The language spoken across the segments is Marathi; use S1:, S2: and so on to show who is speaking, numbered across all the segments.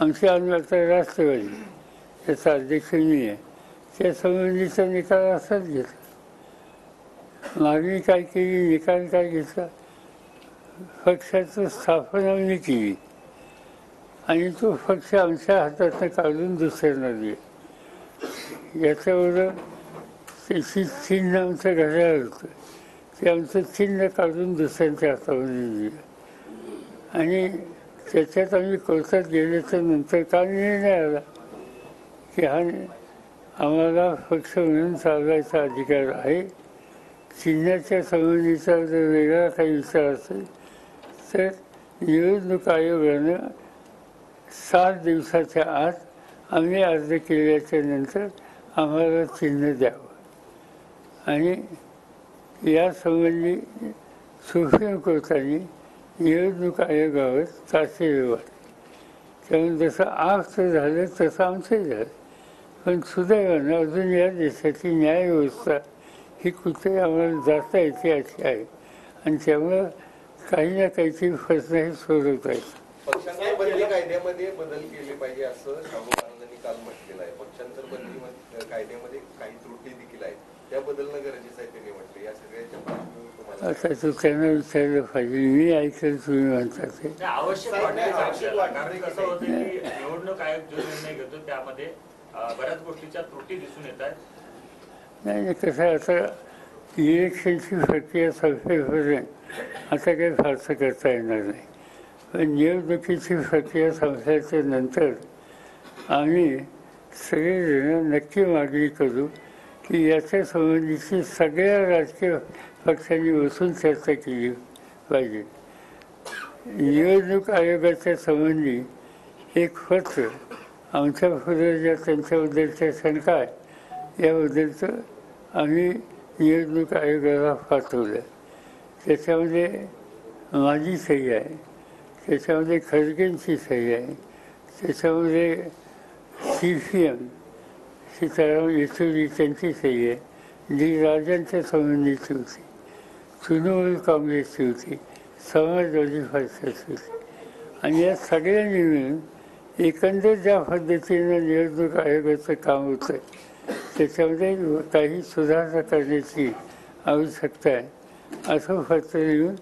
S1: आमची आता राष्ट्रवादी त्याचा अध्यक्ष मी आहे, त्या संबंधीचा निकाल असाच घेतला. मागणी काय केली, निकाल काय घेतला, पक्षाचं स्थापना मी केली आणि तो पक्ष आमच्या हातातनं काढून दुसऱ्यांना दिला. याच्यावर त्याची चिन्ह आमच्या घड्याळ होतं, ते आमचं चिन्ह काढून दुसऱ्यांच्या हातामध्ये दिलं आणि त्याच्यात आम्ही कोर्टात गेल्याच्या नंतर का निर्णय आला की हा आम्हाला पक्ष म्हणून चालवायचा अधिकार आहे. चिन्हाच्या संबंधीचा जर वेगळा काही विचार असेल तर निवडणूक आयोगानं 7 दिवसाच्या आत आम्ही अर्ज केल्याच्या नंतर आम्हाला चिन्ह द्यावं आणि यासंबंधी सुप्रीम कोर्टाने निवडणूक आयोगावर ताशेरे वाटले. त्यामुळे जसं आमचं झालं तसं आमचंही झालं. पण सुदैवानं अजून या देशाची न्यायव्यवस्था ही कुठे आम्हाला जाता येते अशी आहे आणि त्यामुळं काही ना काहीतरी प्रश्न हे सोडवता येतं.
S2: पक्षांतर बंदी कायद्यामध्ये बदल केले पाहिजे असं शाहू महाराजांनी काल म्हटलेलं आहे. पक्षांतर बंदी कायद्यामध्ये काही त्रुटी देखील आहेत, त्या बदलणं गरजेचं आहे त्यांनी म्हटलं. या सगळ्याच्या पार्श्वभूमीवर
S1: आता तो त्यांना विचारलं पाहिजे, मी ऐकलं तुम्ही म्हणता ते
S3: आवश्यक कारण कसं होतं की निवडणूक आयोग जो निर्णय घेतो त्यामध्ये बऱ्याच गोष्टीच्या त्रुटी दिसून येत आहेत.
S1: नाही कसं आहे, आता इलेक्शनची प्रक्रिया संपेपर्यंत आता काही फारसं करता येणार नाही. पण निवडणुकीची प्रक्रिया संपल्याच्या नंतर आम्ही सगळेजण नक्की मागणी करू की याच्या संबंधीची सगळ्या राजकीय पक्षांनी बसून चर्चा केली पाहिजे. निवडणूक आयोगाच्या संबंधी एक पत्र आमच्या पुढे ज्या त्यांच्याबद्दलच्या शंका आहे याबद्दलचं आम्ही निवडणूक आयोगाला पाठवलं. त्याच्यामध्ये माझी सही आहे, त्याच्यामध्ये खडगेंची सही आहे, त्याच्यामध्ये CPM सीताराम येचुरी त्यांची सही आहे, डी राजांच्या संबंधीची होती, तृणमूल काँग्रेसची होती, समाजवादी पक्षाची होती आणि या सगळ्यांनी मिळून एकंदर ज्या पद्धतीनं निवडणूक आयोगाचं काम होतं त्याच्यामध्ये काही सुधारणा करण्याची आवश्यकता आहे असं पत्र लिहून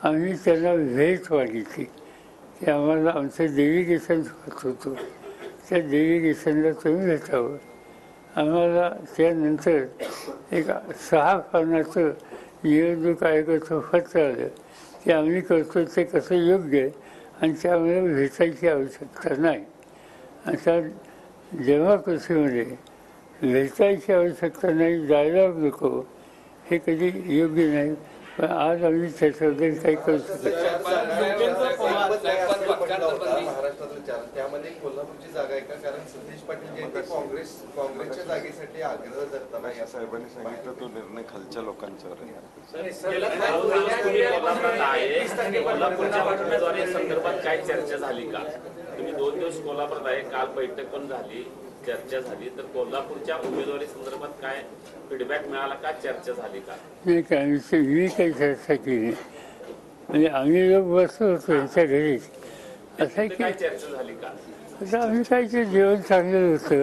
S1: आम्ही त्यांना भेट मागितली की आम्हाला आमचं डेलिगेशन होतो, त्या डेलिगेशनला तुम्ही भेटावं. आम्हाला त्यानंतर एक 6 पानाचं निवडणूक आयोगाचं पत्र आलं की आम्ही करतो ते कसं योग्य आहे आणि त्यामुळे भेटायची आवश्यकता नाही. अशा डेमोक्रेसीमध्ये भेटायची आवश्यकता नाही, डायलॉग नको, हे कधी योग्य नाही. पण आज आम्ही त्याच्याबद्दल काही करू शकत
S2: महाराष्ट्रातलं त्यामध्ये कोल्हापूरची जागा आहे का? कारण सतीश पाटील जे काँग्रेसच्या जागेसाठी आग्रह धरताना या
S4: साहेबांनी सांगितलं तो निर्णय खालच्या लोकांच्यावर आहे.
S5: कोल्हापूरच्या संदर्भात काय चर्चा झाली का? तुम्ही 2 दिवस कोल्हापूरात आहे, काल बैठक पण झाली, चर्चा झाली, तर कोल्हापूरच्या उमेदवारी संदर्भात काय फीडबॅक मिळाला का, चर्चा झाली का?
S1: नाही काय मी काही चर्चा केली म्हणजे आम्ही लोक बसलो होतो ह्याच्या घरी. असं आहे की
S5: काय चर्चा झाली का?
S1: आता आम्ही काय ते जेवण चांगलं होतं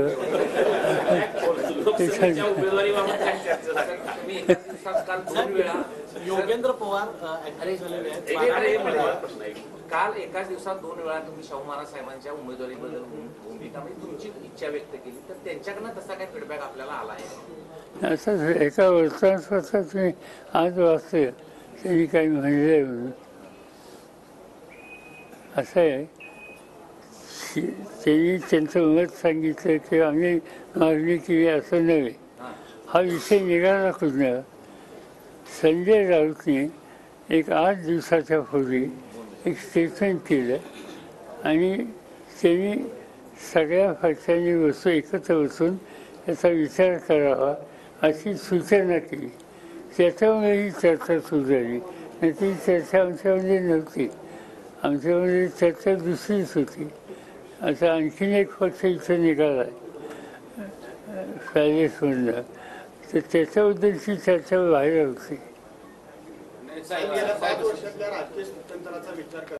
S5: उमेदवारीबाबत काय चर्चा झाली का?
S6: योगेंद्र पवार अरेस्ट झालेले आहेत. काल एकाच दिवसात 2 वेळा तुम्ही शाहू महाराज साहेबांच्या उमेदवारीबद्दल भूमिका म्हणजे तुमची इच्छा व्यक्त केली, तर त्यांच्याकडनं तसा काय फीडबॅक आपल्याला आला आहे?
S1: असं एका वर्तमानपत्रात मी आज वाचलं त्यांनी काही म्हणलंय म्हणून. असं आहे त्यांनी त्यांचं मत सांगितलं की आम्ही मागणी केली असं नव्हे. हा विषय निघाला कुठनं? संजय राऊतने एक 8 दिवसाच्या पूर्वी एक स्टेटमेंट केलं आणि त्यांनी सगळ्या पक्षांनी एकत्र बसून याचा विचार करावा अशी सूचना केली. त्याच्यामुळे ही चर्चा सुरू झाली. नाही ती चर्चा आमच्यामध्ये नव्हती, आमच्यामध्ये चर्चा दुसरीच होती. आता आणखीन एक पक्ष इथं निघाला आहे पॅलेसमधनं, तर त्याच्याबद्दलची चर्चा बाहेर होती.